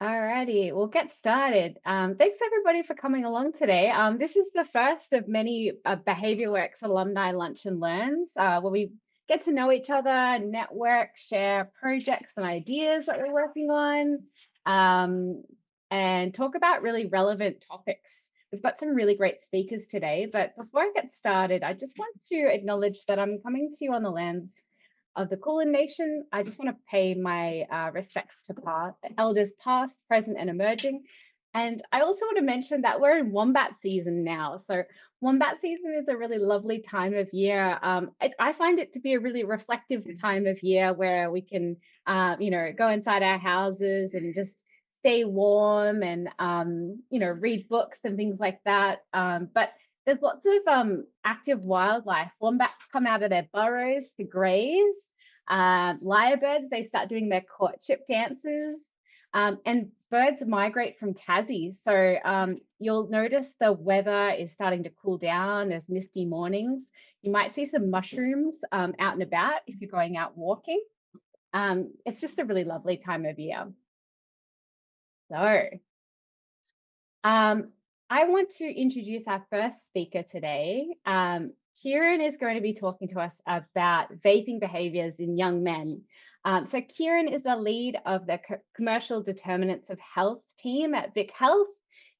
Alrighty, we'll get started. Thanks everybody for coming along today. This is the first of many Behaviour Works alumni lunch and learns where we get to know each other, network, share projects and ideas that we're working on, um, and talk about really relevant topics. We've got some really great speakers today, but before I get started, I just want to acknowledge that I'm coming to you on the lands of the Kulin Nation. I just want to pay my respects to elders past, present, and emerging. And I also want to mention that we're in wombat season now. So wombat season is a really lovely time of year. I find it to be a really reflective time of year where we can, go inside our houses and just stay warm and, read books and things like that. But there's lots of active wildlife. Wombats come out of their burrows to graze. Lyrebirds, they start doing their courtship dances. And birds migrate from Tassie. So you'll notice the weather is starting to cool down. There's misty mornings. You might see some mushrooms out and about if you're going out walking. It's just a really lovely time of year. So I want to introduce our first speaker today. Kiran is going to be talking to us about vaping behaviours in young men. So Kiran is the lead of the Commercial Determinants of Health team at Vic Health.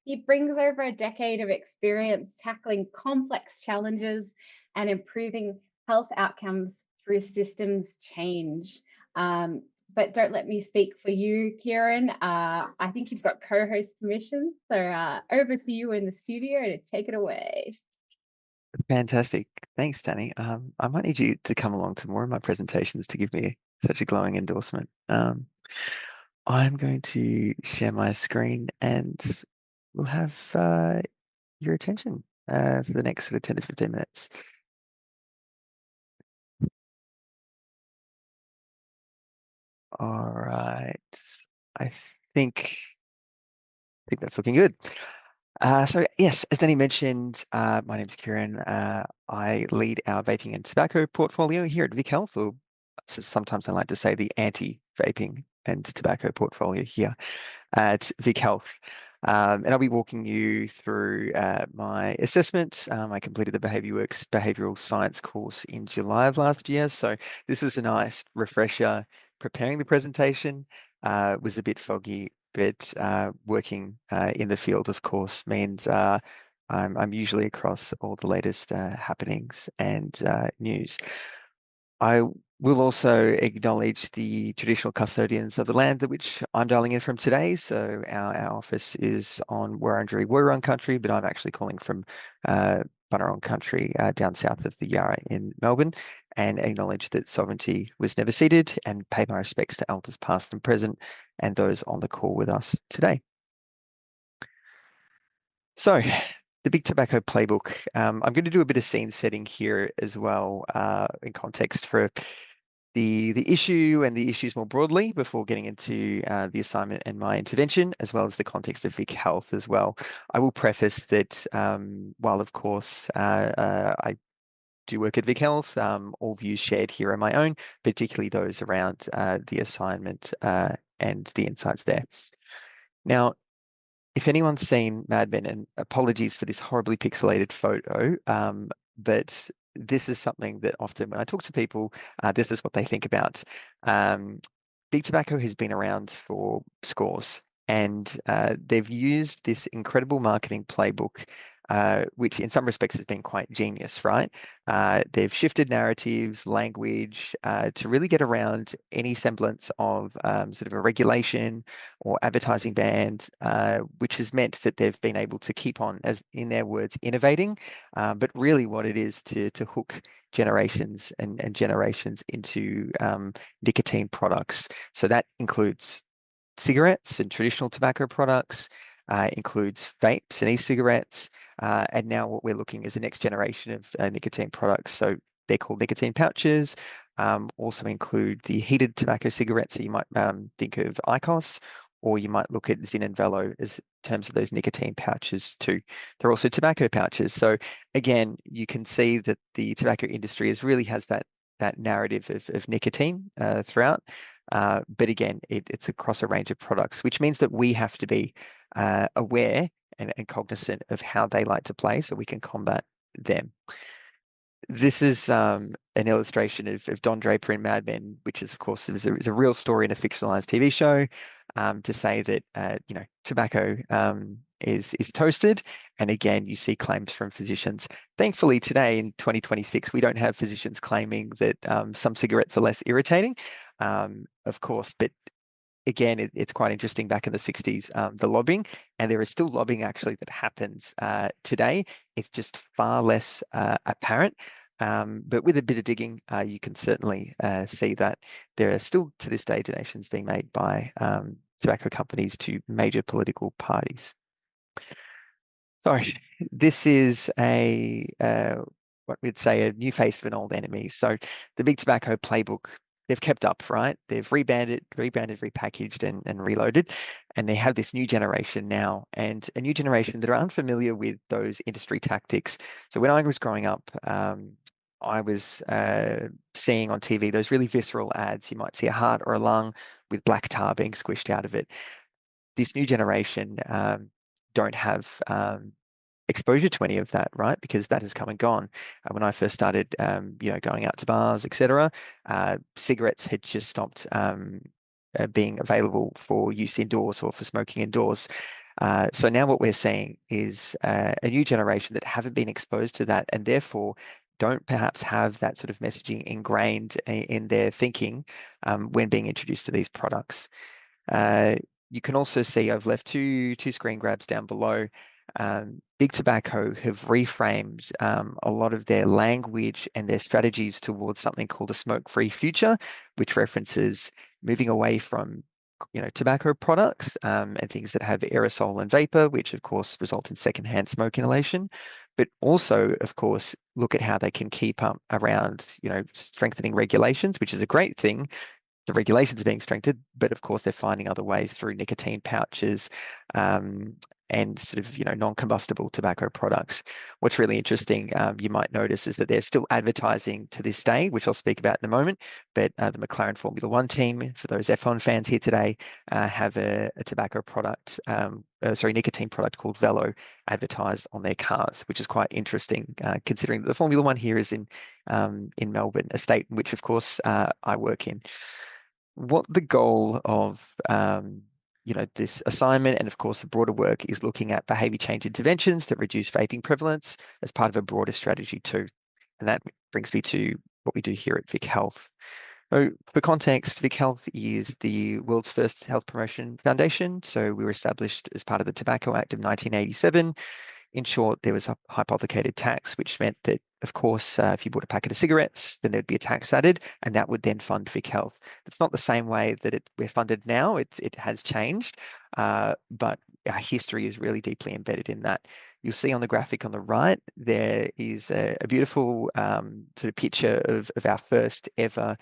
He brings over a decade of experience tackling complex challenges and improving health outcomes through systems change. But don't let me speak for you, Kiran. I think you've got co-host permission. So over to you in the studio to take it away. Fantastic. Thanks, Danny. I might need you to come along to more of my presentations to give me such a glowing endorsement. I'm going to share my screen and we'll have your attention for the next sort of 10 to 15 minutes. All right. I think that's looking good. So yes, as Danny mentioned, my name's Kiran. I lead our vaping and tobacco portfolio here at Vic Health, or sometimes I like to say the anti-vaping and tobacco portfolio here at Vic Health. And I'll be walking you through my assessment. I completed the BehaviourWorks behavioral science course in July of last year. So this was a nice refresher. Preparing the presentation was a bit foggy, but working in the field, of course, means I'm usually across all the latest happenings and news. I will also acknowledge the traditional custodians of the land at which I'm dialing in from today. So our office is on Wurundjeri Wurrung country, but I'm actually calling from Bunurong country down south of the Yarra in Melbourne, and acknowledge that sovereignty was never ceded, and pay my respects to elders past and present and those on the call with us today. So the Big Tobacco Playbook. I'm going to do a bit of scene setting here as well in context for the issue and the issues more broadly before getting into the assignment and my intervention, as well as the context of Vic Health as well. I will preface that while, of course, I do work at Vic Health, all views shared here are my own, particularly those around the assignment and the insights there. Now, if anyone's seen Mad Men, and apologies for this horribly pixelated photo, but this is something that often when I talk to people, this is what they think about. Big tobacco has been around for scores, and they've used this incredible marketing playbook, which in some respects has been quite genius, right? They've shifted narratives, language, to really get around any semblance of sort of a regulation or advertising ban, which has meant that they've been able to keep on, as in their words, innovating, but really what it is to hook generations and generations into nicotine products. So that includes cigarettes and traditional tobacco products, includes vapes and e-cigarettes, and now what we're looking is the next generation of nicotine products. So they're called nicotine pouches. Also include the heated tobacco cigarettes. So you might think of IQOS, or you might look at Zyn and Velo as terms of those nicotine pouches too. They're also tobacco pouches. So again, you can see that the tobacco industry really has that narrative of nicotine throughout. But again, it's across a range of products, which means that we have to be aware and cognizant of how they like to play so we can combat them. This is an illustration of Don Draper in Mad Men, which is, of course, is a real story in a fictionalized TV show, to say that tobacco is toasted. And again, you see claims from physicians. Thankfully, today in 2026, we don't have physicians claiming that some cigarettes are less irritating, of course, but again, it's quite interesting back in the 60s, the lobbying, and there is still lobbying actually that happens today. It's just far less apparent. But with a bit of digging, you can certainly see that there are still to this day donations being made by tobacco companies to major political parties. So this is what we'd say a new face of an old enemy. So the big tobacco playbook, they've kept up, right? They've rebranded, repackaged, and reloaded. And they have this new generation now, and a new generation that are unfamiliar with those industry tactics. So when I was growing up, I was seeing on TV those really visceral ads. You might see a heart or a lung with black tar being squished out of it. This new generation don't have exposure to any of that, right? Because that has come and gone. When I first started, going out to bars, etc., cigarettes had just stopped being available for use indoors or for smoking indoors. So now what we're seeing is a new generation that haven't been exposed to that, and therefore don't perhaps have that sort of messaging ingrained in their thinking when being introduced to these products. You can also see I've left two screen grabs down below. Big Tobacco have reframed a lot of their language and their strategies towards something called a smoke-free future, which references moving away from tobacco products and things that have aerosol and vapor, which of course result in secondhand smoke inhalation, but also, of course, look at how they can keep up around strengthening regulations, which is a great thing. The regulations are being strengthened, but of course they're finding other ways through nicotine pouches and sort of non-combustible tobacco products. What's really interesting, you might notice, is that they're still advertising to this day, which I'll speak about in a moment. But the McLaren Formula One team, for those F1 fans here today, have a tobacco product, nicotine product called Velo advertised on their cars, which is quite interesting, considering that the Formula One here is in Melbourne, a state in which, of course, I work in. What the goal of this assignment and of course the broader work is looking at behavior change interventions that reduce vaping prevalence as part of a broader strategy too. And that brings me to what we do here at Vic Health. So for context, Vic Health is the world's first health promotion foundation. So we were established as part of the Tobacco Act of 1987. In short, there was a hypothecated tax, which meant that, of course, if you bought a packet of cigarettes, then there'd be a tax added, and that would then fund Vic Health. It's not the same way that we're funded now. It has changed, but our history is really deeply embedded in that. You'll see on the graphic on the right, there is a beautiful sort of picture of our first ever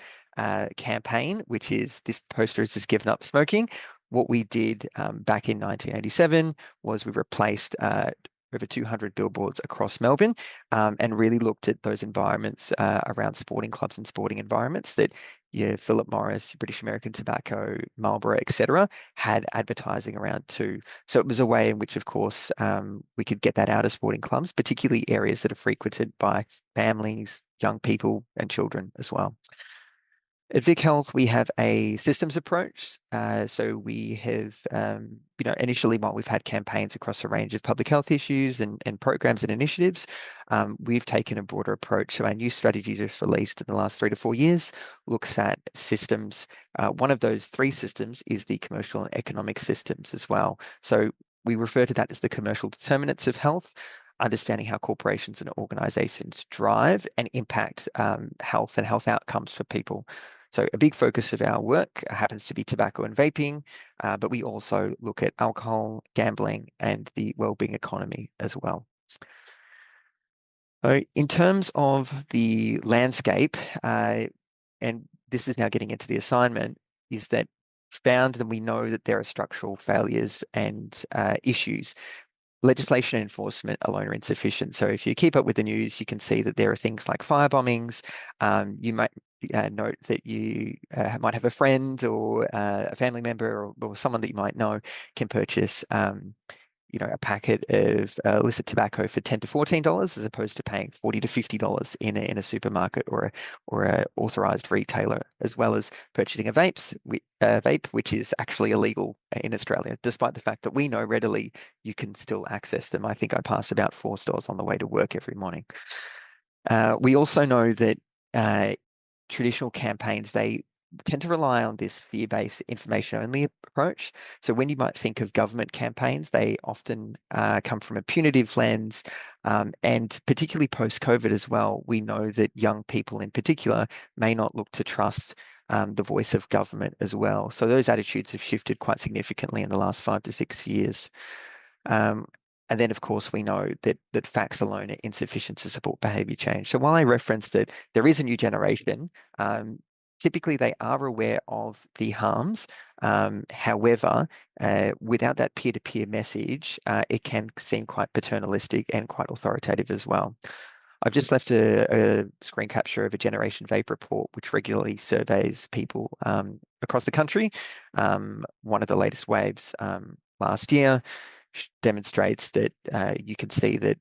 campaign, which is this poster has just given up smoking. What we did back in 1987 was we replaced over 200 billboards across Melbourne and really looked at those environments around sporting clubs and sporting environments that Philip Morris, British American Tobacco, Marlboro, etc., had advertising around too. So it was a way in which, of course, we could get that out of sporting clubs, particularly areas that are frequented by families, young people, and children as well. At Vic Health, we have a systems approach. So we have, initially while we've had campaigns across a range of public health issues and programs and initiatives, we've taken a broader approach. So our new strategies are released in the last 3 to 4 years, looks at systems. One of those 3 systems is the commercial and economic systems as well. So we refer to that as the commercial determinants of health, understanding how corporations and organizations drive and impact health and health outcomes for people. So a big focus of our work happens to be tobacco and vaping, but we also look at alcohol, gambling, and the wellbeing economy as well. So in terms of the landscape, and this is now getting into the assignment, is that found that we know that there are structural failures and issues. legislation and enforcement alone are insufficient. So if you keep up with the news, you can see that there are things like fire bombings. You might note that you might have a friend or a family member or someone that you might know can purchase a packet of illicit tobacco for $10 to $14 as opposed to paying $40 to $50 in a supermarket or a authorized retailer, as well as purchasing a vape, which is actually illegal in Australia, despite the fact that we know readily you can still access them. I think I pass about 4 stores on the way to work every morning. We also know that traditional campaigns, they tend to rely on this fear-based information-only approach. So when you might think of government campaigns, they often come from a punitive lens, and particularly post-COVID as well, we know that young people in particular may not look to trust the voice of government as well. So those attitudes have shifted quite significantly in the last 5 to 6 years. And then, of course, we know that facts alone are insufficient to support behaviour change. So while I referenced that there is a new generation, typically they are aware of the harms. However, without that peer-to-peer message, it can seem quite paternalistic and quite authoritative as well. I've just left a screen capture of a Generation Vape report, which regularly surveys people across the country. One of the latest waves last year demonstrates that you can see that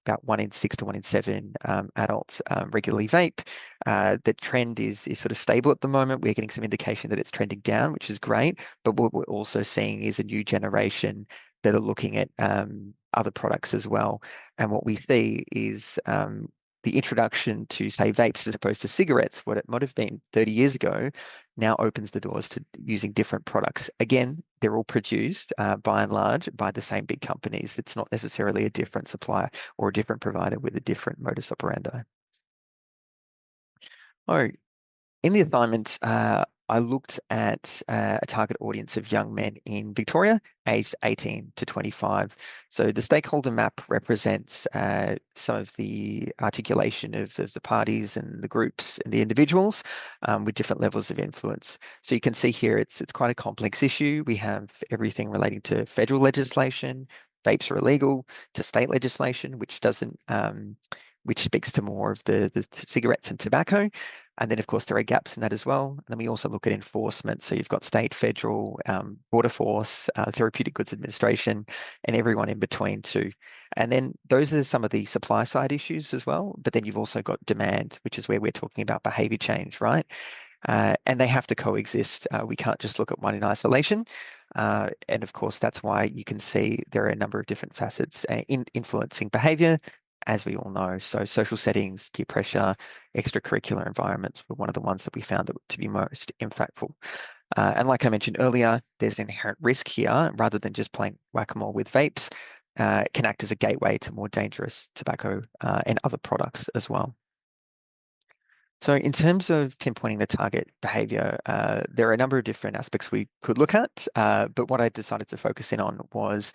about 1 in 6 to 1 in 7 adults regularly vape. The trend is sort of stable at the moment. We're getting some indication that it's trending down, which is great. But what we're also seeing is a new generation that are looking at other products as well. And what we see is the introduction to, say, vapes as opposed to cigarettes, what it might have been 30 years ago, now opens the doors to using different products. Again, they're all produced by and large by the same big companies. It's not necessarily a different supplier or a different provider with a different modus operandi. Oh, in the assignment, I looked at a target audience of young men in Victoria, aged 18 to 25. So the stakeholder map represents some of the articulation of the parties and the groups and the individuals with different levels of influence. So you can see here it's quite a complex issue. We have everything relating to federal legislation, vapes are illegal, to state legislation, which doesn't, which speaks to more of the cigarettes and tobacco. And then, of course, there are gaps in that as well. And then we also look at enforcement. So you've got state, federal, border force, therapeutic goods administration, and everyone in between too. And then those are some of the supply side issues as well. But then you've also got demand, which is where we're talking about behavior change, right? And they have to coexist. We can't just look at one in isolation. And of course, that's why you can see there are a number of different facets influencing behavior, as we all know. So social settings, peer pressure, extracurricular environments were one of the ones that we found to be most impactful. And like I mentioned earlier, there's an inherent risk here. Rather than just playing whack-a-mole with vapes, it can act as a gateway to more dangerous tobacco and other products as well. So in terms of pinpointing the target behavior, there are a number of different aspects we could look at, but what I decided to focus in on was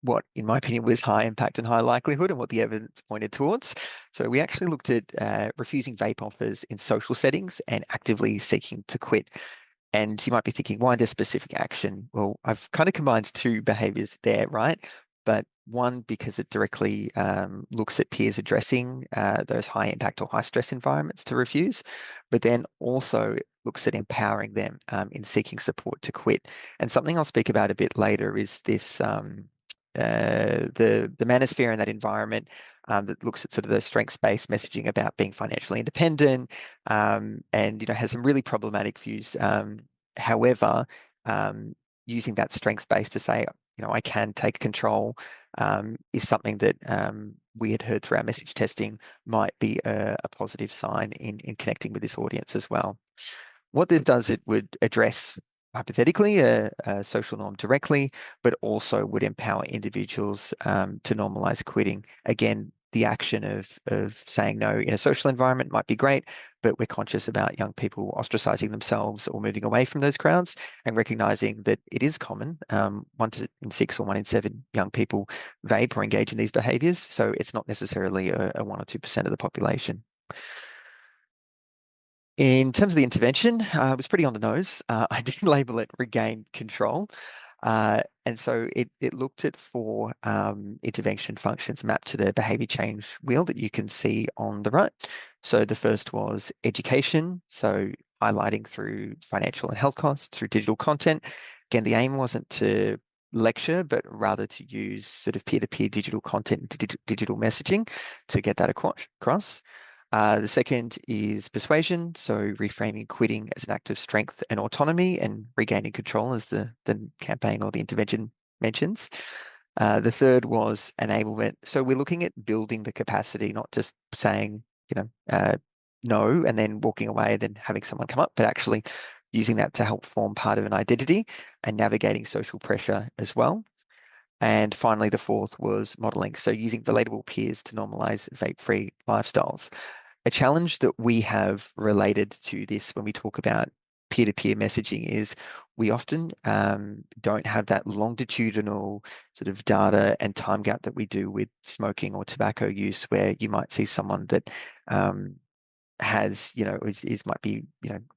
what, in my opinion, was high impact and high likelihood and what the evidence pointed towards. So we actually looked at refusing vape offers in social settings and actively seeking to quit. And you might be thinking, why this specific action? Well, I've kind of combined 2 behaviors there, right? But one, because it directly looks at peers addressing those high impact or high stress environments to refuse, but then also looks at empowering them in seeking support to quit. And something I'll speak about a bit later is this the manosphere in that environment that looks at sort of the strengths-based messaging about being financially independent, and has some really problematic views. However, using that strengths-based to say, I can take control is something that we had heard through our message testing might be a positive sign in connecting with this audience as well. What this does, it would address hypothetically a social norm directly, but also would empower individuals to normalize quitting. Again, the action of saying no in a social environment might be great, but we're conscious about young people ostracizing themselves or moving away from those crowds and recognizing that it is common. 1 in 6 or 1 in 7 young people vape or engage in these behaviors. So it's not necessarily a 1 or 2% of the population. In terms of the intervention, it was pretty on the nose. I didn't label it regain control. And so it looked at 4 intervention functions mapped to the behavior change wheel that you can see on the right. So the first was education, so highlighting through financial and health costs, through digital content. Again, the aim wasn't to lecture, but rather to use sort of peer-to-peer digital content and digital messaging to get that across. The second is persuasion, so reframing quitting as an act of strength and autonomy and regaining control, as the campaign or the intervention mentions. The third was enablement. So we're looking at building the capacity, not just saying, no, and then walking away and then having someone come up, but actually using that to help form part of an identity and navigating social pressure as well. And finally, the fourth was modeling. So using relatable peers to normalize vape-free lifestyles. A challenge that we have related to this when we talk about peer-to-peer messaging is we often don't have that longitudinal sort of data and time gap that we do with smoking or tobacco use, where you might see someone that has, might be,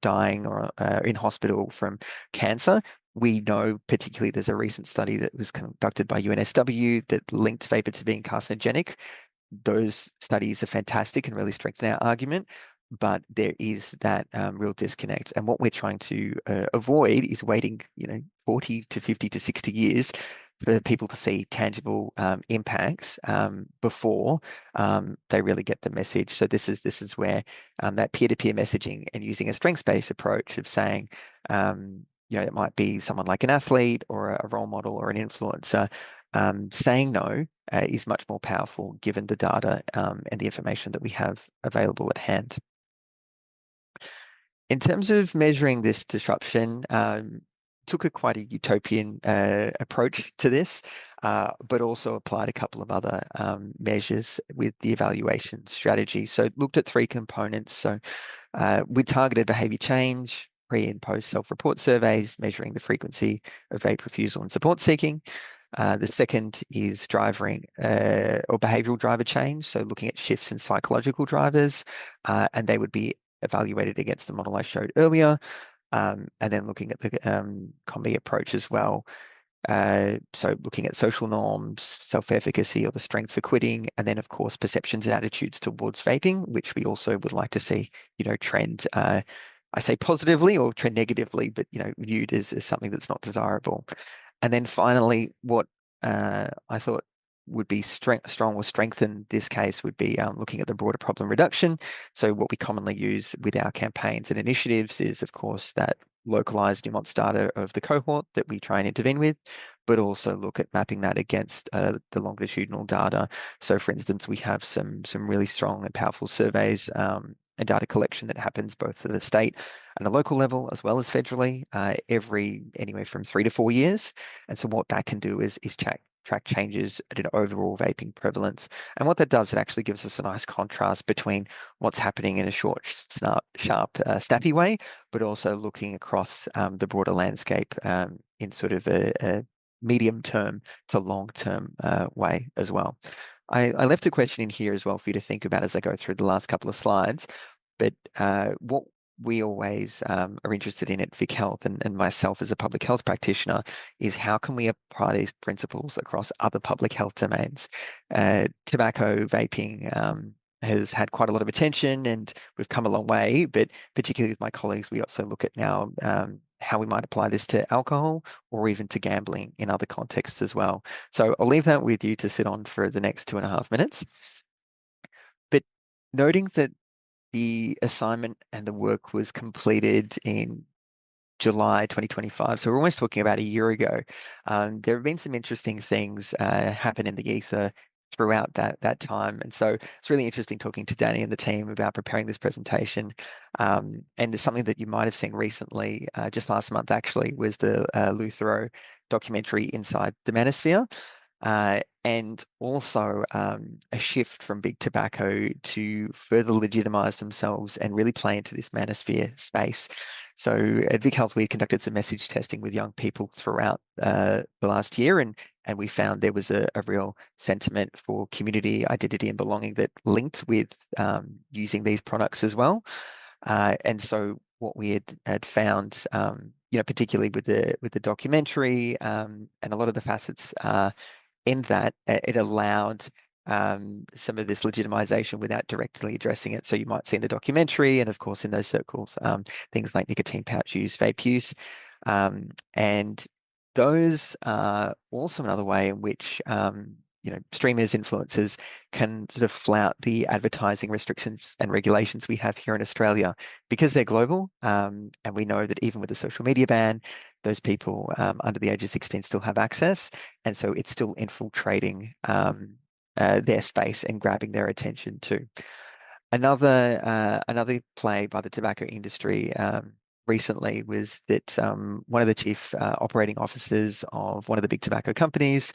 dying or in hospital from cancer. We know particularly there's a recent study that was conducted by UNSW that linked vapor to being carcinogenic. Those studies are fantastic and really strengthen our argument, but there is that real disconnect. And what we're trying to avoid is waiting, 40 to 50 to 60 years for people to see tangible impacts before they really get the message. So this is where that peer-to-peer messaging and using a strengths-based approach of saying, it might be someone like an athlete or a role model or an influencer. Saying no is much more powerful given the data and the information that we have available at hand. In terms of measuring this disruption, took a quite a utopian approach to this, but also applied a couple of other measures with the evaluation strategy. So looked at 3 components. So we targeted behavior change, pre and post self-report surveys, measuring the frequency of vape refusal and support seeking. The second is driving or behavioral driver change. So looking at shifts in psychological drivers, and they would be evaluated against the model I showed earlier. And then looking at the combi approach as well. So looking at social norms, self-efficacy or the strength for quitting, and then of course perceptions and attitudes towards vaping, which we also would like to see, trend, I say positively or trend negatively, but viewed as something that's not desirable. And then finally, what I thought would be strong or strengthen this case would be looking at the broader problem reduction. So what we commonly use with our campaigns and initiatives is, of course, that localized nuanced data of the cohort that we try and intervene with, but also look at mapping that against the longitudinal data. So for instance, we have some really strong and powerful surveys and data collection that happens both at the state and a local level as well as federally anywhere from 3 to 4 years. And so what that can do is track changes at an overall vaping prevalence. And what that does, it actually gives us a nice contrast between what's happening in a short, sharp, snappy way, but also looking across the broader landscape in sort of a medium term to long term way as well. I left a question in here as well for you to think about as I go through the last couple of slides. But what we always are interested in at Vic Health and myself as a public health practitioner is how can we apply these principles across other public health domains? Tobacco, vaping has had quite a lot of attention and we've come a long way, but particularly with my colleagues, we also look at now how we might apply this to alcohol or even to gambling in other contexts as well. So I'll leave that with you to sit on for the next 2.5 minutes. But noting that the assignment and the work was completed in July 2025. So we're almost talking about a year ago. There have been some interesting things happen in the ether throughout that time. And so it's really interesting talking to Danny and the team about preparing this presentation. And it's something that you might have seen recently, just last month actually, was the Lou Thurot documentary Inside the Manosphere. And also a shift from big tobacco to further legitimize themselves and really play into this manosphere space. So at Vic Health, we conducted some message testing with young people throughout the last year, and we found there was a real sentiment for community identity and belonging that linked with using these products as well. And so what we had found particularly with the documentary, and a lot of the facets in that it allowed some of this legitimization without directly addressing it. So you might see in the documentary, and of course in those circles, things like nicotine pouch use, vape use, and those are also another way in which streamers, influencers can sort of flout the advertising restrictions and regulations we have here in Australia because they're global. And we know that even with the social media ban, those people under the age of 16 still have access. And so it's still infiltrating their space and grabbing their attention too. Another play by the tobacco industry recently was that one of the chief operating officers of one of the big tobacco companies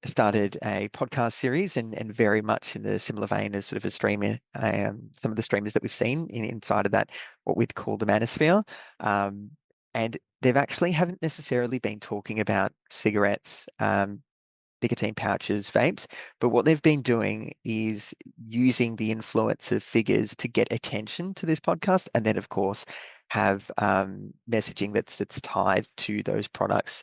started a podcast series, and very much in the similar vein as sort of a streamer, some of the streamers that we've seen inside of that, what we'd call the manosphere. And they've actually haven't necessarily been talking about cigarettes, nicotine pouches, vapes, but what they've been doing is using the influence of figures to get attention to this podcast, and then of course have messaging that's tied to those products,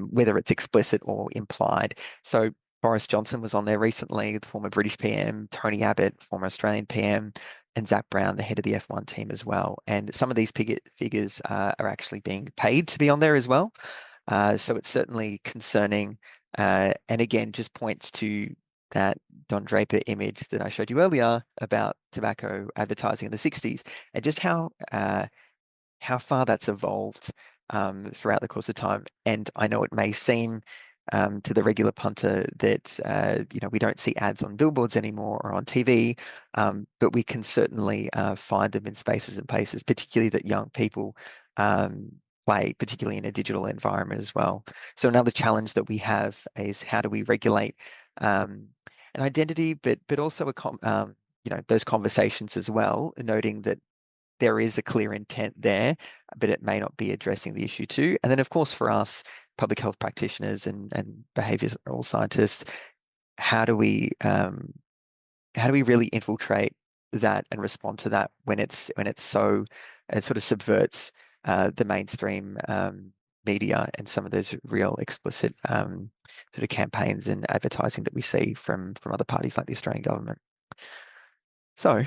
whether it's explicit or implied. So Boris Johnson was on there recently, the former British PM, Tony Abbott, former Australian PM, and Zach Brown, the head of the F1 team as well. And some of these figures are actually being paid to be on there as well. So it's certainly concerning. And again, just points to that Don Draper image that I showed you earlier about tobacco advertising in the 60s, and just how far that's evolved throughout the course of time. And I know it may seem to the regular punter that we don't see ads on billboards anymore or on TV, but we can certainly find them in spaces and places, particularly that young people play, particularly in a digital environment as well. So another challenge that we have is how do we regulate an identity, but also those conversations as well, noting that there is a clear intent there, but it may not be addressing the issue too. And then, of course, for us, public health practitioners and behavioral scientists, how do we really infiltrate that and respond to that when it's so it sort of subverts the mainstream media and some of those real explicit sort of campaigns and advertising that we see from other parties like the Australian government. So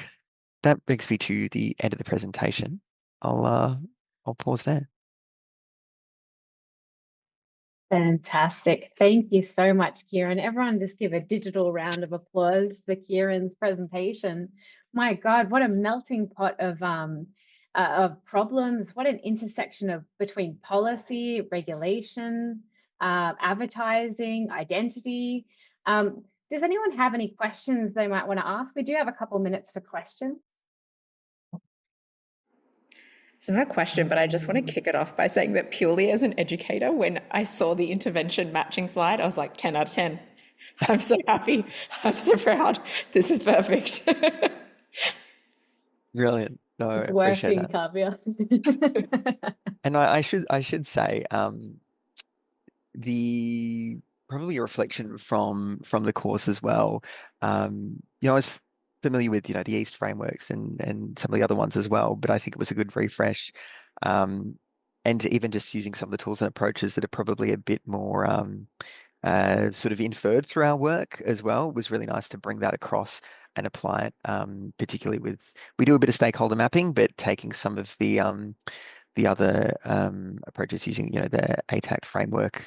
that brings me to the end of the presentation. I'll pause there. Fantastic. Thank you so much, Kiran. Everyone just give a digital round of applause for Kiran's presentation. My God, what a melting pot of problems. What an intersection between policy, regulation, advertising, identity. Does anyone have any questions they might want to ask? We do have a couple minutes for questions. It's not a question, but I just want to kick it off by saying that purely as an educator, when I saw the intervention matching slide, I was like 10 out of 10. I'm so happy. I'm so proud. This is perfect. Brilliant. No, It's I appreciate working, that. Kavya. And I should say the probably a reflection from the course as well. I was familiar with the East frameworks and some of the other ones as well, but I think it was a good refresh. And even just using some of the tools and approaches that are probably a bit more sort of inferred through our work as well. It was really nice to bring that across and apply it, particularly we do a bit of stakeholder mapping, but taking some of the other approaches using the ATACT framework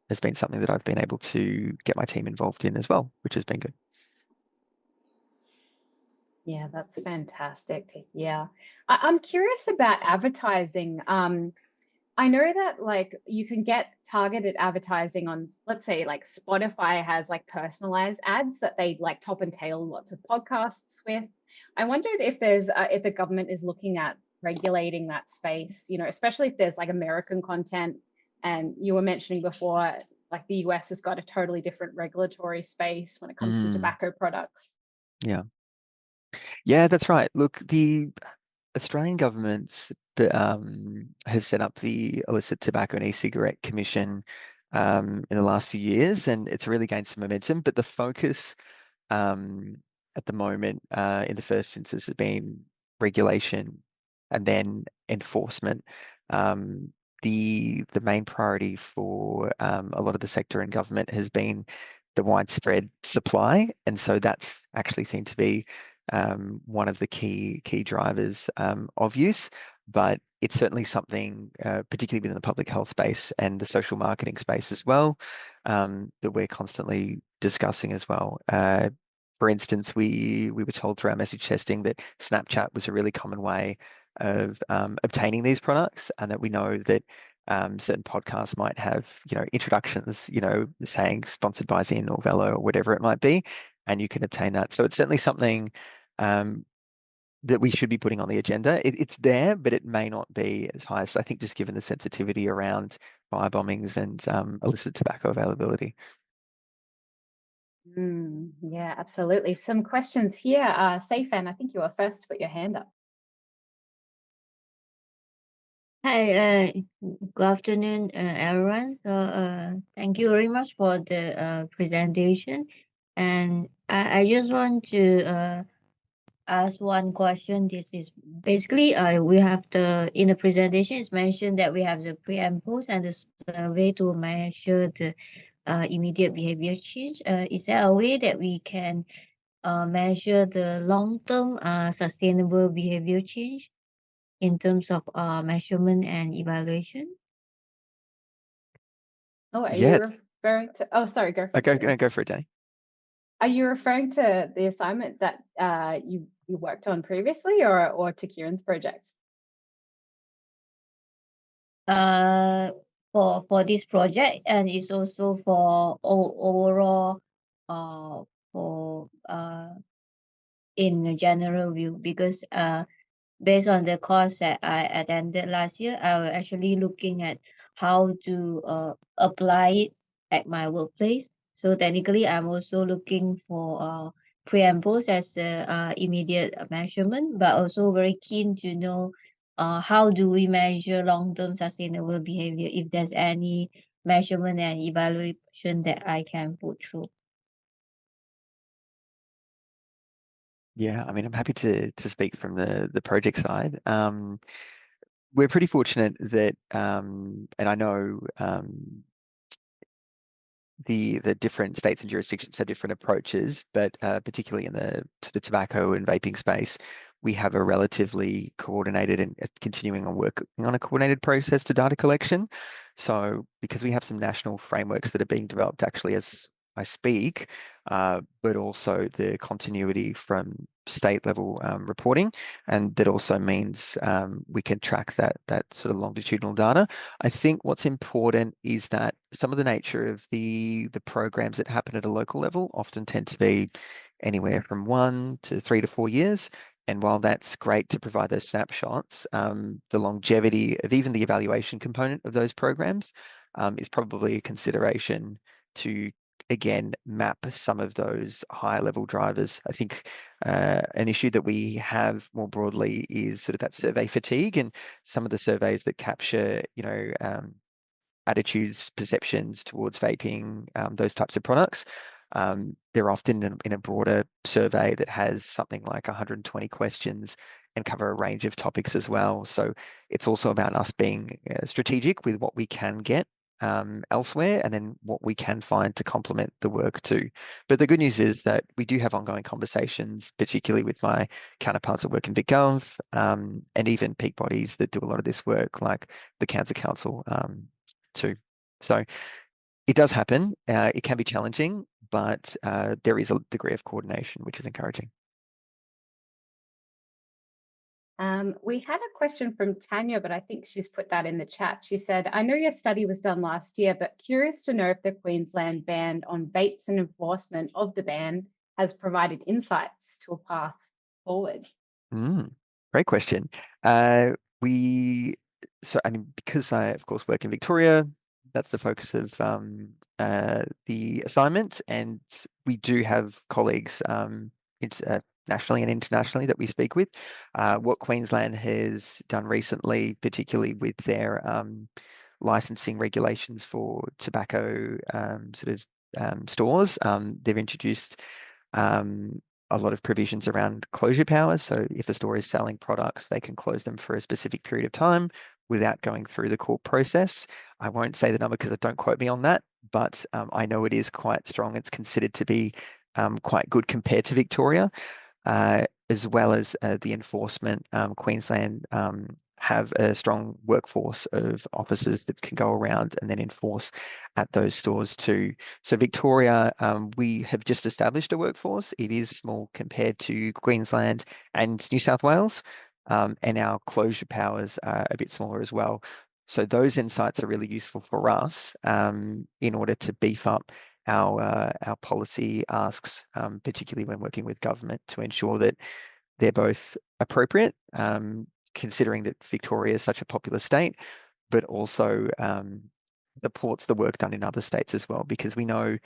has been something that I've been able to get my team involved in as well, which has been good. Yeah, that's fantastic to hear. I'm curious about advertising. I know that you can get targeted advertising on, let's say, like Spotify has like personalized ads that they like top and tail lots of podcasts with. I wondered if if the government is looking at regulating that space, especially if there's like American content, and you were mentioning before, like the US has got a totally different regulatory space when it comes to tobacco products. Yeah, that's right. Look, the Australian government has set up the Illicit Tobacco and E-Cigarette Commission in the last few years, and it's really gained some momentum. But the focus at the moment, in the first instance, has been regulation and then enforcement. The main priority for a lot of the sector and government has been the widespread supply, and so that's actually seemed to be one of the key drivers of use. But it's certainly something, particularly within the public health space and the social marketing space as well, that we're constantly discussing as well. For instance, we were told through our message testing that Snapchat was a really common way of obtaining these products, and that we know that certain podcasts might have, introductions, saying sponsored by Zyn or Velo or whatever it might be, and you can obtain that. So it's certainly something that we should be putting on the agenda. It's there, but it may not be as high. So I think just given the sensitivity around fire bombings and illicit tobacco availability. Yeah, absolutely. Some questions here. Saifan, I think you were first to put your hand up. Hi, good afternoon, everyone. So, thank you very much for the presentation. And I just want to ask one question. This is basically, we have in the presentation, it's mentioned that we have the pre and post and the survey to measure the immediate behavior change. Is there a way that we can measure the long-term sustainable behavior change in terms of measurement and evaluation? Oh, are Yeah, you referring to? Oh, sorry, go for it. Kiran. go for it, Danny. Are you referring to the assignment that you worked on previously, or to Kieran's project? For this project, and it's also for overall for in a general view, because based on the course that I attended last year, I was actually looking at how to apply it at my workplace. So technically, I'm also looking for pre and post as a immediate measurement, but also very keen to know how do we measure long-term sustainable behavior, if there's any measurement and evaluation that I can put through. Yeah, I mean, I'm happy to speak from the project side. We're pretty fortunate that, and I know the different states and jurisdictions have different approaches, but particularly in the sort of tobacco and vaping space, we have a relatively coordinated and continuing on working on a coordinated process to data collection. So because we have some national frameworks that are being developed actually as I speak, but also the continuity from state level reporting, and that also means we can track that sort of longitudinal data. I think what's important is that some of the nature of the programs that happen at a local level often tend to be anywhere from 1 to 3 to 4 years. And while that's great to provide those snapshots, the longevity of even the evaluation component of those programs is probably a consideration to, again, map some of those higher level drivers. I think an issue that we have more broadly is sort of that survey fatigue, and some of the surveys that capture, attitudes, perceptions towards vaping, those types of products. They're often in a broader survey that has something like 120 questions and cover a range of topics as well. So it's also about us being strategic with what we can get elsewhere, and then what we can find to complement the work too. But the good news is that we do have ongoing conversations, particularly with my counterparts that work in VicGov, and even peak bodies that do a lot of this work, like the Cancer Council too. So it does happen. It can be challenging, but there is a degree of coordination, which is encouraging. We had a question from Tanya, but I think she's put that in the chat. She said, I know your study was done last year, but curious to know if the Queensland ban on vapes and enforcement of the ban has provided insights to a path forward. Great question. So I mean, because I, of course, work in Victoria, that's the focus of the assignment, and we do have colleagues nationally and internationally that we speak with. What Queensland has done recently, particularly with their licensing regulations for tobacco stores, they've introduced a lot of provisions around closure powers. So if a store is selling products, they can close them for a specific period of time, without going through the court process. I won't say the number because don't quote me on that, but I know it is quite strong. It's considered to be quite good compared to Victoria, as well as the enforcement. Queensland have a strong workforce of officers that can go around and then enforce at those stores too. So Victoria, we have just established a workforce. It is small compared to Queensland and New South Wales, and our closure powers are a bit smaller as well. So those insights are really useful for us in order to beef up our policy asks, particularly when working with government, to ensure that they're both appropriate, considering that Victoria is such a popular state, but also supports the work done in other states as well, because we know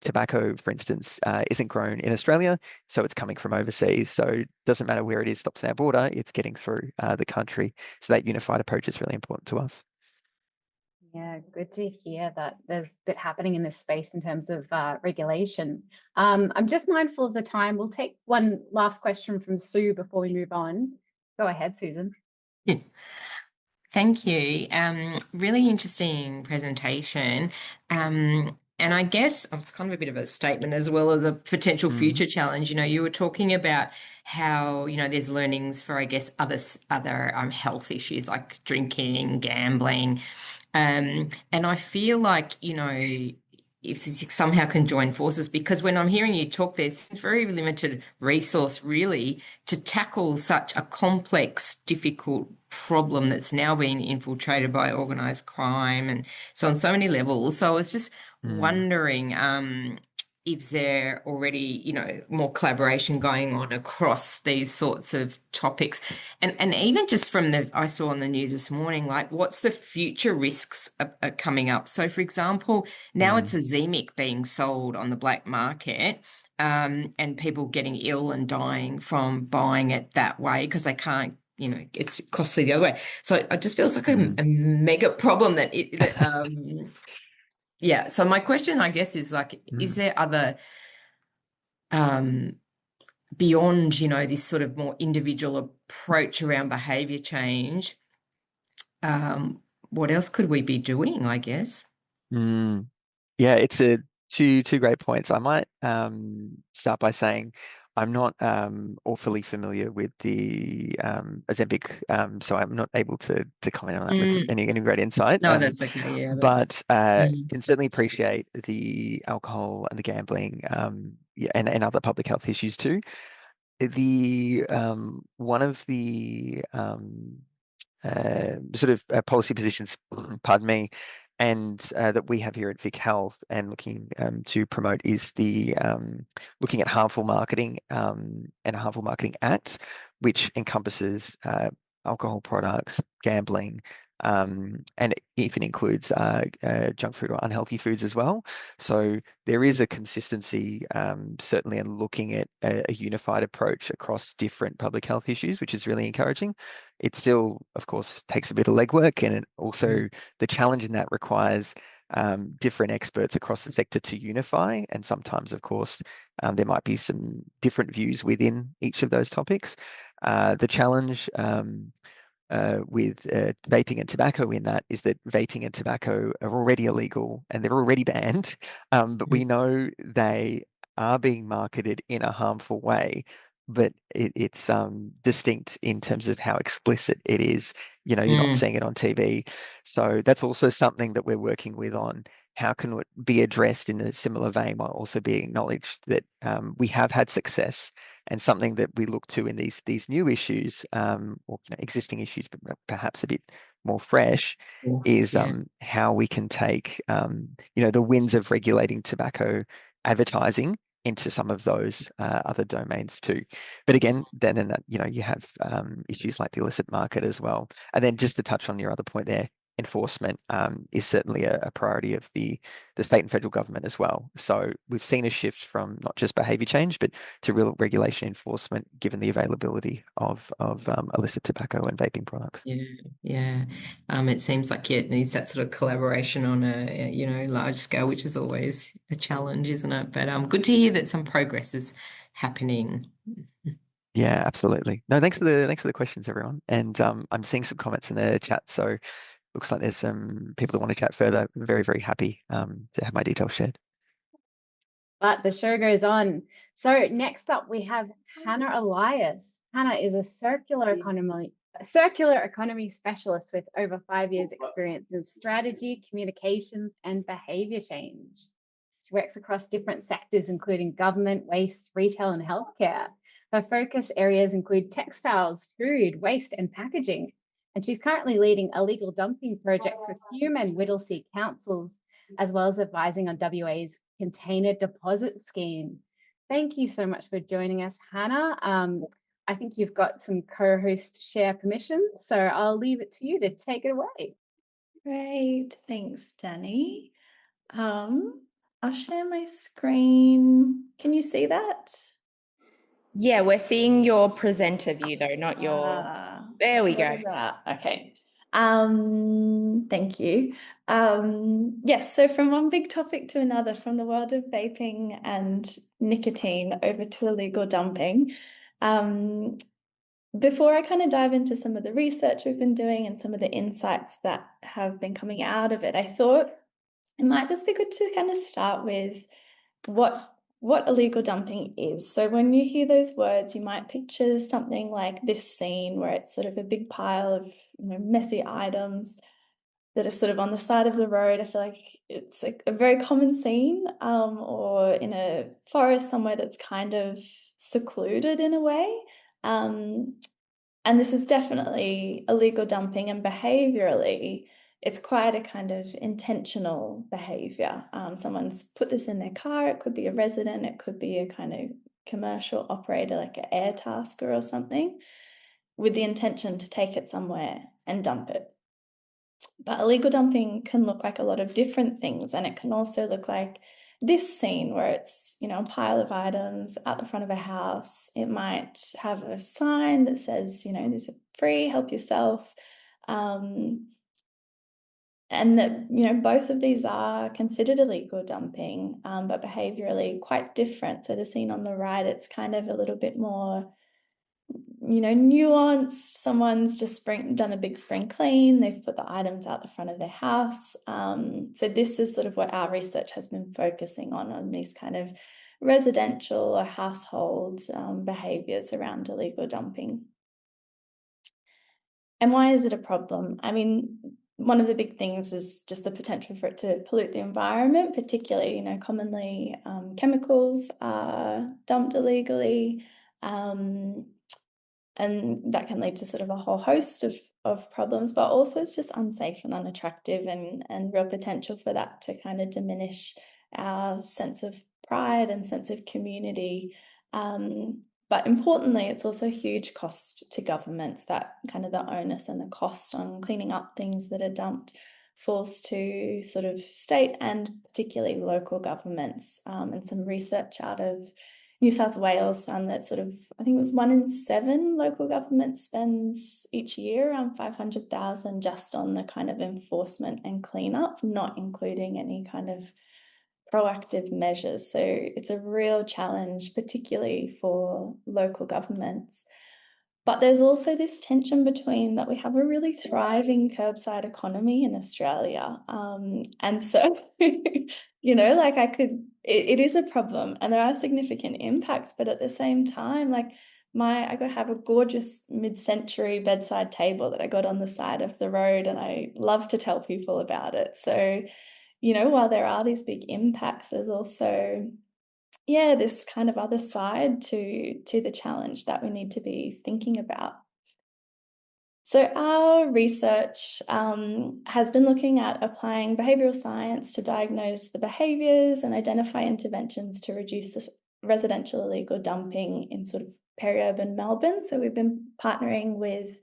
tobacco, for instance, isn't grown in Australia, so it's coming from overseas. So it doesn't matter where it is, stops our border, it's getting through the country. So that unified approach is really important to us. Yeah, good to hear that there's a bit happening in this space in terms of regulation. I'm just mindful of the time. We'll take one last question from Sue before we move on. Go ahead, Susan. Yes. Thank you. Really interesting presentation. And I guess it's kind of a bit of a statement as well as a potential future challenge. You know, you were talking about how, you know, there's learnings for, I guess, other health issues like drinking, gambling. And I feel like, you know, if you somehow can join forces, because when I'm hearing you talk, there's very limited resource really to tackle such a complex, difficult problem that's now been infiltrated by organised crime, and so on so many levels. So I was just wondering if there already, you know, more collaboration going on across these sorts of topics, and even just from I saw on the news this morning, like what's the future risks are coming up. So for example, now it's a Z-Mic being sold on the black market, and people getting ill and dying from buying it that way because they can't, you know, it's costly the other way. So it just feels like a mega problem that yeah. So my question, I guess, is like, is there other beyond, you know, this sort of more individual approach around behaviour change? What else could we be doing, I guess? Yeah, it's two great points. I might start by saying I'm not awfully familiar with the Ozempic, so I'm not able to comment on that with any great insight. No, that's okay. Yeah, but can certainly appreciate the alcohol and the gambling, and other public health issues too. The one of the sort of policy positions, pardon me, and that we have here at Vic Health and looking to promote is the looking at harmful marketing and a Harmful Marketing Act, which encompasses alcohol products, gambling, and it even includes junk food or unhealthy foods as well. So there is a consistency, certainly, in looking at a unified approach across different public health issues, which is really encouraging. It still, of course, takes a bit of legwork, and also the challenge in that requires different experts across the sector to unify. And sometimes, of course, there might be some different views within each of those topics. The challenge with vaping and tobacco in that is that vaping and tobacco are already illegal and they're already banned, but we know they are being marketed in a harmful way, but it's distinct in terms of how explicit it is. You know, you're not seeing it on TV. So that's also something that we're working with on. How can it be addressed in a similar vein while also being acknowledged that we have had success, and something that we look to in these new issues, or existing issues, but perhaps a bit more fresh, is how we can take the wins of regulating tobacco advertising into some of those other domains too. But again, then in that, you have issues like the illicit market as well. And then just to touch on your other point there, enforcement is certainly a priority of the state and federal government as well. So we've seen a shift from not just behaviour change, but to real regulation enforcement, given the availability of illicit tobacco and vaping products. Yeah. It seems like it needs that sort of collaboration on a large scale, which is always a challenge, isn't it? But good to hear that some progress is happening. Yeah, absolutely. No, thanks for the questions, everyone. And I'm seeing some comments in the chat, so looks like there's some people that want to chat further. Very, very happy to have my details shared. But the show goes on. So next up we have Hannah Elias. Hannah is a circular economy specialist with over 5 years experience in strategy, communications, and behavior change. She works across different sectors, including government, waste, retail, and healthcare. Her focus areas include textiles, food, waste, and packaging. And she's currently leading illegal dumping projects with Hume and Whittlesea councils, as well as advising on WA's container deposit scheme. Thank you so much for joining us, Hannah. I think you've got some co-host share permission, so I'll leave it to you to take it away. Great, thanks, Danny. I'll share my screen. Can you see that? Yeah, we're seeing your presenter view though, not your. There we go. Okay. Thank you. Yes, so from one big topic to another, from the world of vaping and nicotine over to illegal dumping. Before I kind of dive into some of the research we've been doing and some of the insights that have been coming out of it, I thought it might just be good to kind of start with what illegal dumping is. So when you hear those words, you might picture something like this scene where it's sort of a big pile of messy items that are sort of on the side of the road. I feel like it's a very common scene, or in a forest somewhere that's kind of secluded in a way. And this is definitely illegal dumping, and behaviourally, it's quite a kind of intentional behaviour. Someone's put this in their car. It could be a resident. It could be a kind of commercial operator like an air tasker or something, with the intention to take it somewhere and dump it. But illegal dumping can look like a lot of different things, and it can also look like this scene where it's, a pile of items out the front of a house. It might have a sign that says, there's a free, help yourself. And that, both of these are considered illegal dumping, but behaviourally quite different. So the scene on the right, it's kind of a little bit more nuanced. Someone's just done a big spring clean. They've put the items out the front of their house. So this is sort of what our research has been focusing on these kind of residential or household behaviours around illegal dumping. And why is it a problem? I mean, one of the big things is just the potential for it to pollute the environment, particularly, commonly chemicals are dumped illegally. And that can lead to sort of a whole host of problems, but also it's just unsafe and unattractive, and real potential for that to kind of diminish our sense of pride and sense of community. But importantly, it's also a huge cost to governments. That kind of the onus and the cost on cleaning up things that are dumped falls to sort of state and particularly local governments. And some research out of New South Wales found that sort of, I think it was 1 in 7 local government spends each year around 500,000 just on the kind of enforcement and cleanup, not including any kind of proactive measures. So it's a real challenge, particularly for local governments. But there's also this tension between that we have a really thriving curbside economy in Australia. And so, it is a problem and there are significant impacts, but at the same time, I have a gorgeous mid-century bedside table that I got on the side of the road, and I love to tell people about it. So, while there are these big impacts, there's also this kind of other side to the challenge that we need to be thinking about. So our research has been looking at applying behavioural science to diagnose the behaviours and identify interventions to reduce the residential illegal dumping in sort of peri-urban Melbourne. So we've been partnering with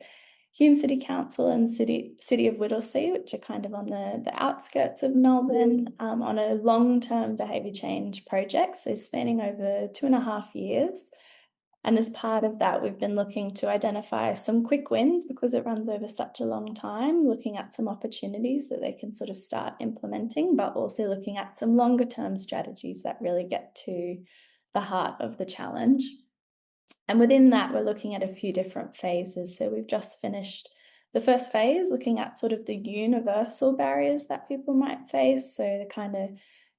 Hume City Council and City of Whittlesea, which are kind of on the outskirts of Melbourne, on a long-term behaviour change project, so spanning over 2.5 years. And as part of that, we've been looking to identify some quick wins because it runs over such a long time, looking at some opportunities that they can sort of start implementing, but also looking at some longer-term strategies that really get to the heart of the challenge. And within that, we're looking at a few different phases. So we've just finished the first phase, looking at sort of the universal barriers that people might face. So the kind of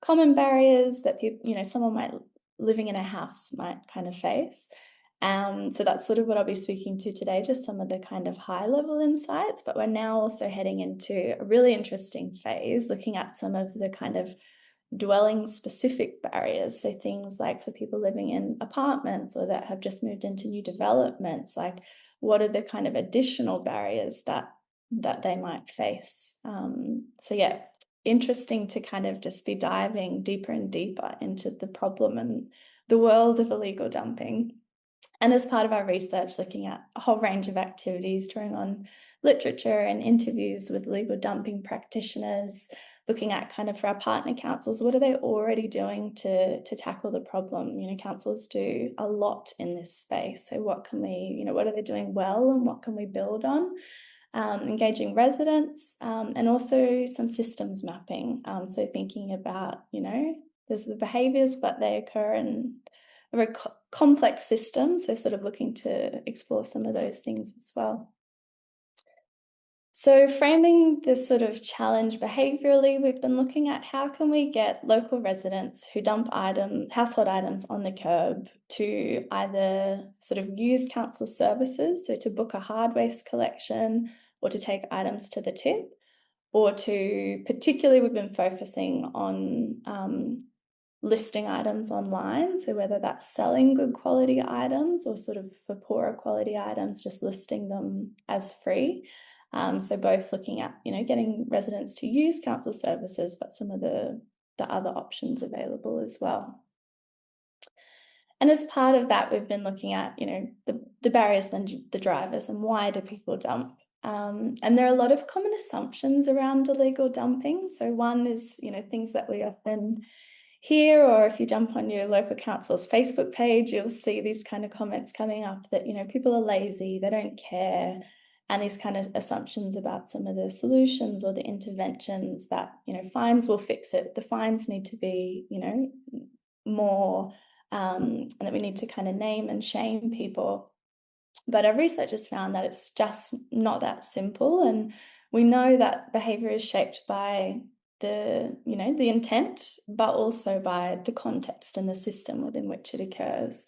common barriers that people, someone might living in a house might kind of face. So that's sort of what I'll be speaking to today, just some of the kind of high level insights. But we're now also heading into a really interesting phase, looking at some of the kind of dwelling specific barriers. So things like for people living in apartments or that have just moved into new developments, like what are the kind of additional barriers that they might face. So yeah, interesting to kind of just be diving deeper and deeper into the problem and the world of illegal dumping. And as part of our research, looking at a whole range of activities, drawing on literature and interviews with legal dumping practitioners, looking at kind of for our partner councils, what are they already doing to tackle the problem? Councils do a lot in this space. So what can we, what are they doing well and what can we build on? Engaging residents, and also some systems mapping. So thinking about, there's the behaviours, but they occur in a very complex system. So sort of looking to explore some of those things as well. So framing this sort of challenge behaviourally, we've been looking at how can we get local residents who dump household items on the curb to either sort of use council services, so to book a hard waste collection or to take items to the tip, or to, particularly we've been focusing on listing items online. So whether that's selling good quality items or sort of for poorer quality items, just listing them as free. So both looking at, getting residents to use council services, but some of the other options available as well. And as part of that, we've been looking at, the barriers and the drivers and why do people dump? And there are a lot of common assumptions around illegal dumping. So one is, things that we often hear, or if you jump on your local council's Facebook page, you'll see these kind of comments coming up that, people are lazy, they don't care, and these kind of assumptions about some of the solutions or the interventions that, fines will fix it. The fines need to be, more, and that we need to kind of name and shame people. But our research has found that it's just not that simple. And we know that behaviour is shaped by the intent, but also by the context and the system within which it occurs.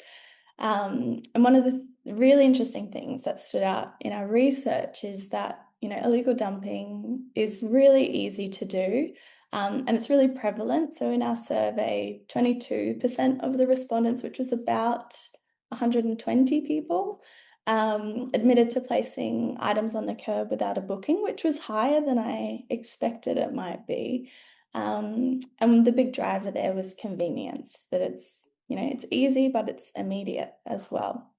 And one of the really interesting things that stood out in our research is that, illegal dumping is really easy to do. And it's really prevalent. So in our survey, 22% of the respondents, which was about 120 people, admitted to placing items on the curb without a booking, which was higher than I expected it might be. And the big driver there was convenience, that it's easy, but it's immediate as well.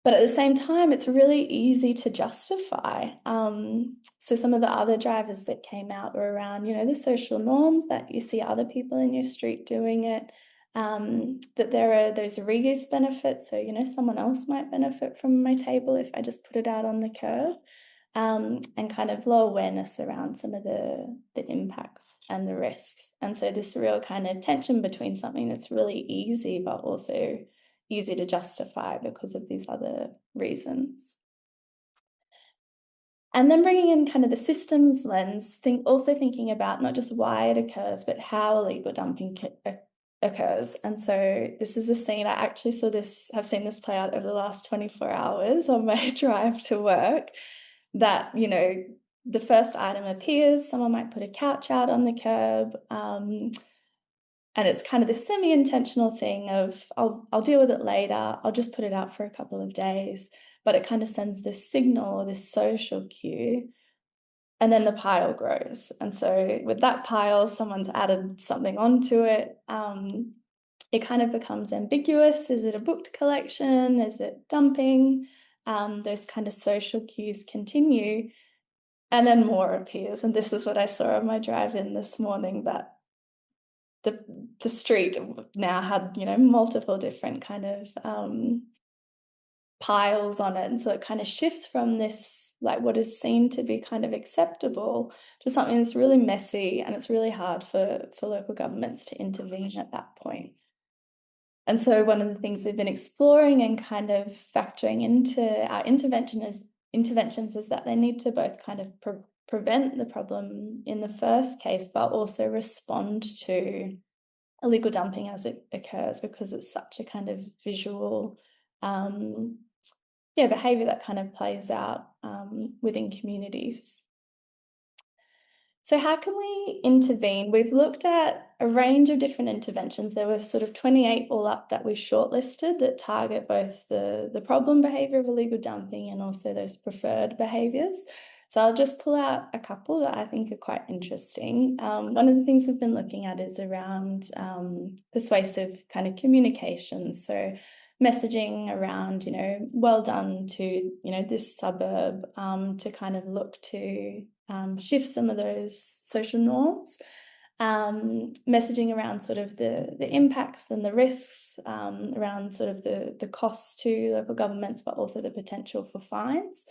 But at the same time, it's really easy to justify. So some of the other drivers that came out were around, the social norms, that you see other people in your street doing it, that there are those reuse benefits. So, someone else might benefit from my table if I just put it out on the curb, and kind of low awareness around some of the impacts and the risks. And so this real kind of tension between something that's really easy, but also easy to justify because of these other reasons. And then bringing in kind of the systems lens, also thinking about not just why it occurs, but how illegal dumping occurs. And so this is a scene, I actually have seen this play out over the last 24 hours on my drive to work, that, the first item appears, someone might put a couch out on the curb, and it's kind of this semi-intentional thing of, I'll deal with it later, I'll just put it out for a couple of days. But it kind of sends this signal, this social cue, and then the pile grows. And so with that pile, someone's added something onto it. It kind of becomes ambiguous. Is it a booked collection? Is it dumping? Those kind of social cues continue. And then more appears. And this is what I saw on my drive-in this morning, that the street now had, multiple different kind of piles on it. And so it kind of shifts from this, like what is seen to be kind of acceptable, to something that's really messy, and it's really hard for local governments to intervene at that point. And so one of the things we've been exploring and kind of factoring into our interventions is that they need to both kind of prevent the problem in the first case, but also respond to illegal dumping as it occurs, because it's such a kind of visual behaviour that kind of plays out within communities. So how can we intervene? We've looked at a range of different interventions. There were sort of 28 all up that we shortlisted that target both the problem behaviour of illegal dumping and also those preferred behaviours. So I'll just pull out a couple that I think are quite interesting. One of the things we've been looking at is around persuasive kind of communication. So messaging around, well done to, this suburb, to kind of look to shift some of those social norms, messaging around sort of the impacts and the risks, around sort of the costs to local governments, but also the potential for fines,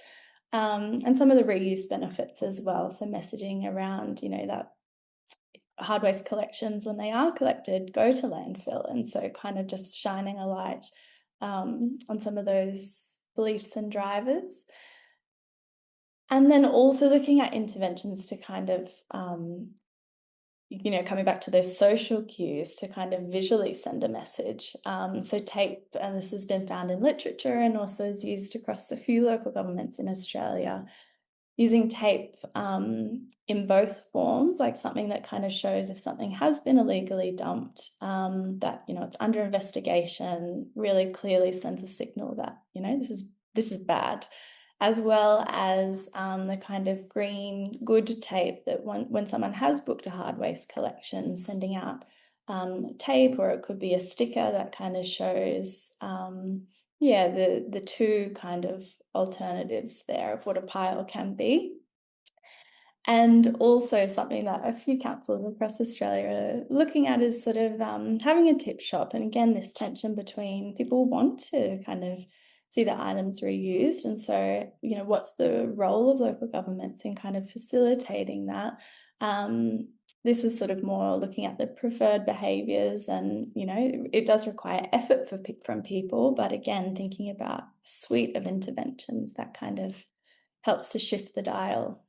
and some of the reuse benefits as well. So messaging around, that hard waste collections, when they are collected, go to landfill. And so kind of just shining a light on some of those beliefs and drivers. And then also looking at interventions to kind of, coming back to those social cues to kind of visually send a message. So tape, and this has been found in literature and also is used across a few local governments in Australia, using tape in both forms, like something that kind of shows if something has been illegally dumped, that, it's under investigation, really clearly sends a signal that, this is bad, as well as the kind of green good tape that when someone has booked a hard waste collection, sending out tape, or it could be a sticker that kind of shows the two kind of alternatives there of what a pile can be. And also something that a few councils across Australia are looking at is sort of having a tip shop. And again, this tension between people want to kind of see the items reused. And so, what's the role of local governments in kind of facilitating that? This is sort of more looking at the preferred behaviours, and, it does require effort from people, but again, thinking about a suite of interventions that kind of helps to shift the dial.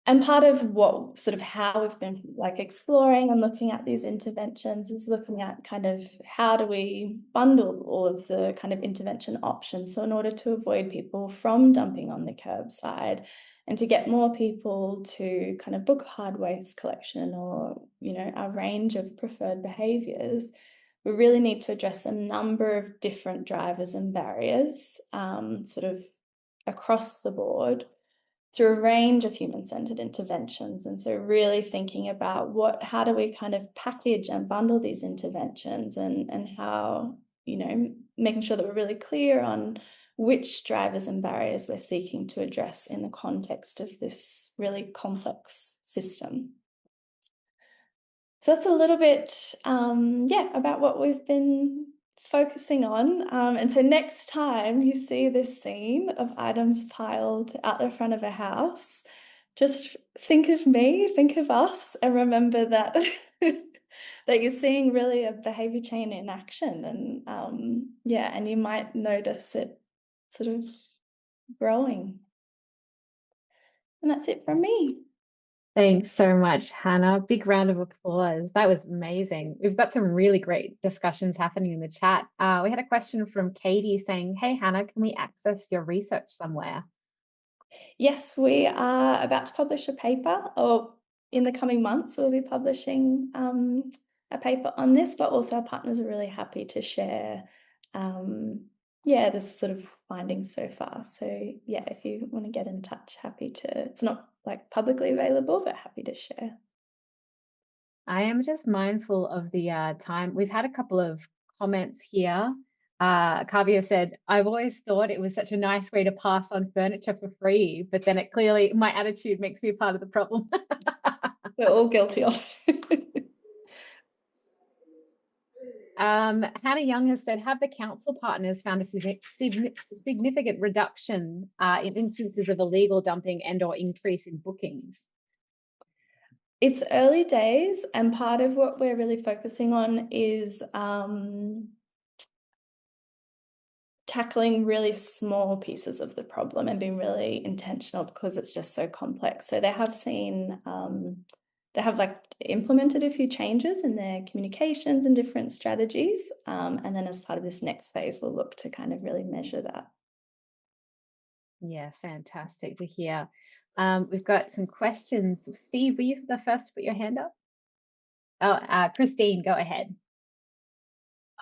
And part of what sort of how we've been exploring and looking at these interventions is looking at kind of how do we bundle all of the kind of intervention options. So in order to avoid people from dumping on the curbside and to get more people to kind of book hard waste collection or, a range of preferred behaviours, we really need to address a number of different drivers and barriers sort of across the board through a range of human-centered interventions. And so really thinking about how do we kind of package and bundle these interventions, and how, making sure that we're really clear on which drivers and barriers we're seeking to address in the context of this really complex system. So that's a little bit, about what we've been focusing on. And so next time you see this scene of items piled out the front of a house, just think of me, think of us, and remember that that you're seeing really a behaviour chain in action. And and you might notice it sort of growing. And that's it from me. Thanks so much, Hannah. Big round of applause. That was amazing. We've got some really great discussions happening in the chat. We had a question from Katie saying, "Hey, Hannah, can we access your research somewhere?" Yes, we are about to publish a paper, or in the coming months, we'll be publishing a paper on this, but also our partners are really happy to share this sort of findings so far. So if you want to get in touch, happy to. It's not publicly available, but happy to share. I am just mindful of the time. We've had a couple of comments here. Kavya said, "I've always thought it was such a nice way to pass on furniture for free, but then it clearly, my attitude makes me part of the problem." We're all guilty of it. Hannah Young has said, "Have the council partners found a significant reduction in instances of illegal dumping and/or increase in bookings?" It's early days, and part of what we're really focusing on is tackling really small pieces of the problem and being really intentional because it's just so complex. So they have seen, they have like implemented a few changes in their communications and different strategies. And then as part of this next phase, we'll look to kind of really measure that. Yeah, fantastic to hear. We've got some questions. Steve, were you the first to put your hand up? Oh, Christine, go ahead.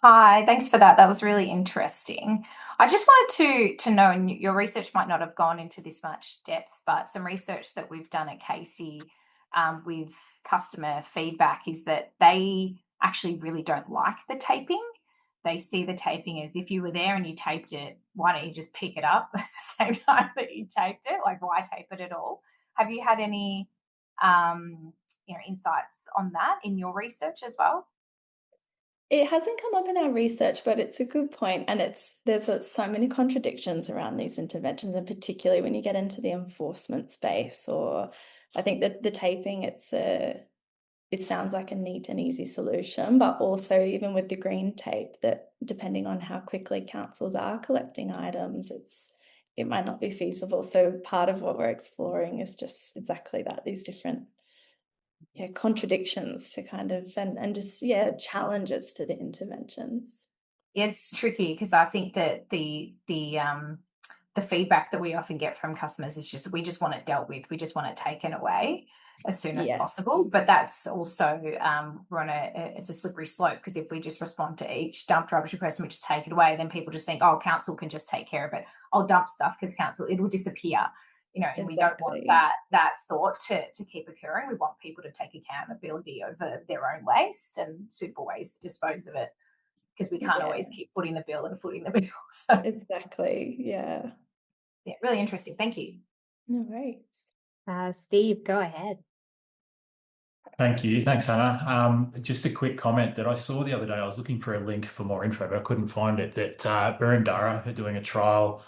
Hi, thanks for that. That was really interesting. I just wanted to know, and your research might not have gone into this much depth, but some research that we've done at Casey with customer feedback is that they actually really don't like the taping. They see the taping as if you were there and you taped it, why don't you just pick it up at the same time that you taped it? Like, why tape it at all? Have you had any insights on that in your research as well? It hasn't come up in our research, but it's a good point, and there's so many contradictions around these interventions, and particularly when you get into the enforcement space. Or I think that the taping, it sounds like a neat and easy solution, but also even with the green tape, that depending on how quickly councils are collecting items, it might not be feasible. So part of what we're exploring is just exactly that, these different contradictions to kind of and just challenges to the interventions. It's tricky because I think that the feedback that we often get from customers is just we just want it dealt with, we just want it taken away as soon as possible. But that's also it's a slippery slope, because if we just respond to each dumped rubbish request and we just take it away, then people just think, oh, council can just take care of it. I'll dump stuff because council, it will disappear. And we don't want that thought to keep occurring. We want people to take accountability over their own waste and suitable ways to dispose of it, because we can't always keep footing the bill. So exactly, yeah, really interesting. Thank you. No worries. Steve, go ahead. Thank you. Thanks, Hannah. Just a quick comment that I saw the other day. I was looking for a link for more info, but I couldn't find it. That Berendara are doing a trial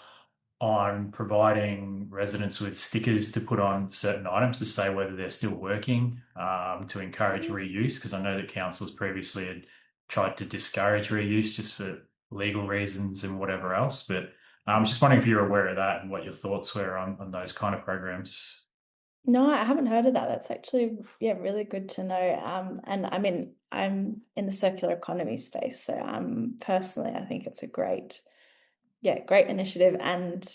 on providing residents with stickers to put on certain items to say whether they're still working, to encourage reuse, because I know that councils previously had tried to discourage reuse just for legal reasons and whatever else. But I'm just wondering if you're aware of that and what your thoughts were on those kind of programs. No, I haven't heard of that. That's actually really good to know. And I mean, I'm in the circular economy space, so personally, I think it's a great initiative. And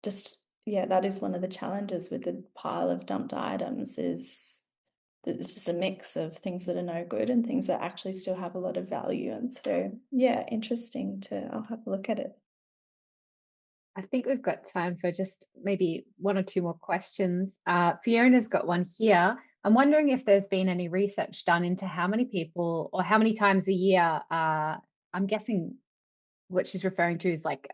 just that is one of the challenges with the pile of dumped items, is that it's just a mix of things that are no good and things that actually still have a lot of value. And so interesting I'll have a look at it. I think we've got time for just maybe one or two more questions. Fiona's got one here. I'm wondering if there's been any research done into how many people or how many times a year, I'm guessing what she's referring to is like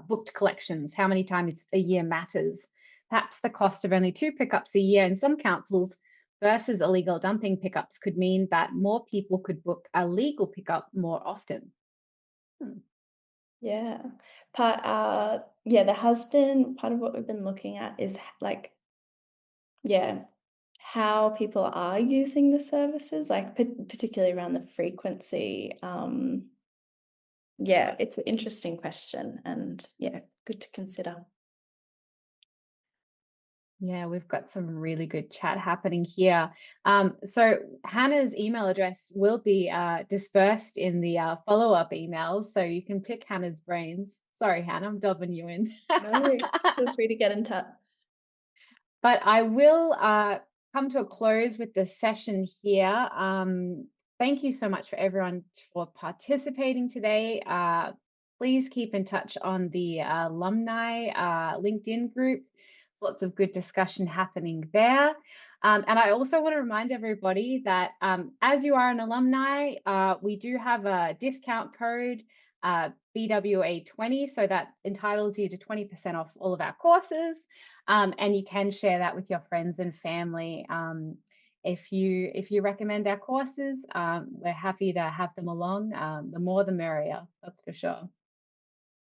booked collections, how many times a year matters. Perhaps the cost of only 2 pickups a year in some councils versus illegal dumping pickups could mean that more people could book a legal pickup more often. Yeah. There has been part of what we've been looking at is like, how people are using the services, like particularly around the frequency. It's an interesting question, and good to consider. Yeah, we've got some really good chat happening here. So Hannah's email address will be dispersed in the follow-up emails, so you can pick Hannah's brains. Sorry, Hannah, I'm dobbing you in. No, feel free to get in touch. But I will come to a close with the session here. Thank you so much for everyone for participating today. Please keep in touch on the alumni LinkedIn group. There's lots of good discussion happening there. And I also want to remind everybody that as you are an alumni, we do have a discount code, BWA20, so that entitles you to 20% off all of our courses. And you can share that with your friends and family. If you recommend our courses, we're happy to have them along. The more the merrier, that's for sure.